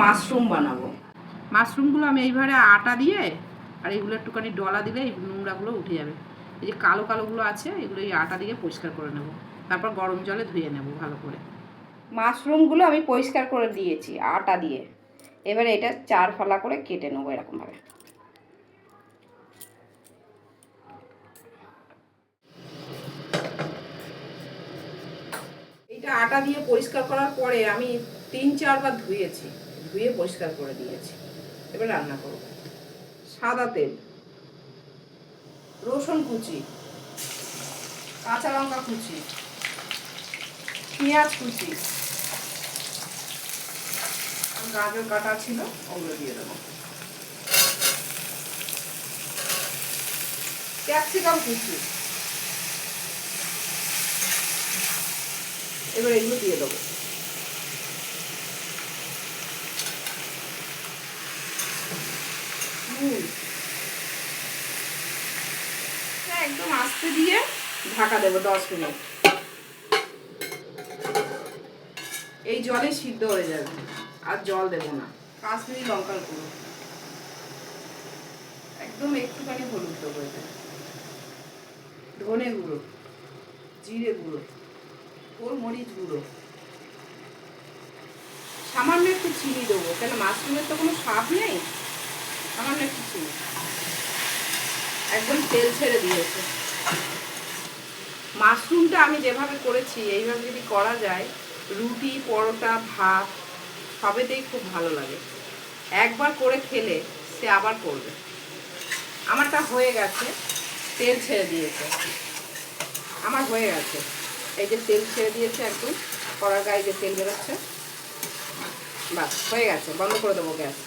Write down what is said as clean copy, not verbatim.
Mushroom বানাবো। মাশরুমগুলো আমি এইভাবে আটা দিয়ে আর এইগুলো একটুখানি ডলা দিলে এই নোংরাগুলো উঠে যাবে। এই যে কালো কালোগুলো আছে এগুলো এই আটা দিয়ে পরিষ্কার করে নেব, তারপর গরম জলে ধুয়ে নেব ভালো করে। মাশরুমগুলো আমি পরিষ্কার করে দিয়েছি আটা দিয়ে। এবারে এটা 4 ফালা করে কেটে নেবো এরকমভাবে। এটা আটা দিয়ে পরিষ্কার করার পরে আমি 3-4 বার ধুয়েছি, ধুয়ে পরিষ্কার করে দিয়েছি। এবার রান্না করব। সাদা তেল, রসুন কুচি, কাঁচা লঙ্কা কুচি, পেঁয়াজ কুচি, গাজর কাটা ছিল ওগুলো দিয়ে দেবো, ক্যাপসিকাম কুচি। এবার এগুলো দিয়ে দেবো। একদম আস্তে দিয়ে ঢাকা দেবো 10 মিনিট। এই জলে সিদ্ধ হয়ে যাবে, আর জল দেব না। কাশ্মীরি লঙ্কার গুঁড়ো, একদম একটুখানি হলুদ দেবো, এটা ধনে গুঁড়ো, জিরে গুঁড়ো, গোলমরিচ গুঁড়ো, সামান্য একটু চিনি দেবো, কেন মাশরুমের তো কোনো স্বাদ নেই। সামান্য একটু চিনি, একদম তেল ছেড়ে দিয়েছে। মাশরুমটা আমি যেভাবে করেছি এইভাবে যদি করা যায়, রুটি, পরোটা, ভাত সবেতেই খুব ভালো লাগে। একবার করে খেলে সে আবার করবে। আমারটা হয়ে গেছে, তেল ছেড়ে দিয়েছে, আমার হয়ে গেছে। এই যে তেল ছেড়ে দিয়েছে, একদম কড়ার গায়ে যে তেল বেরোচ্ছে, বাস হয়ে গেছে। বন্ধ করে দেবো গ্যাস।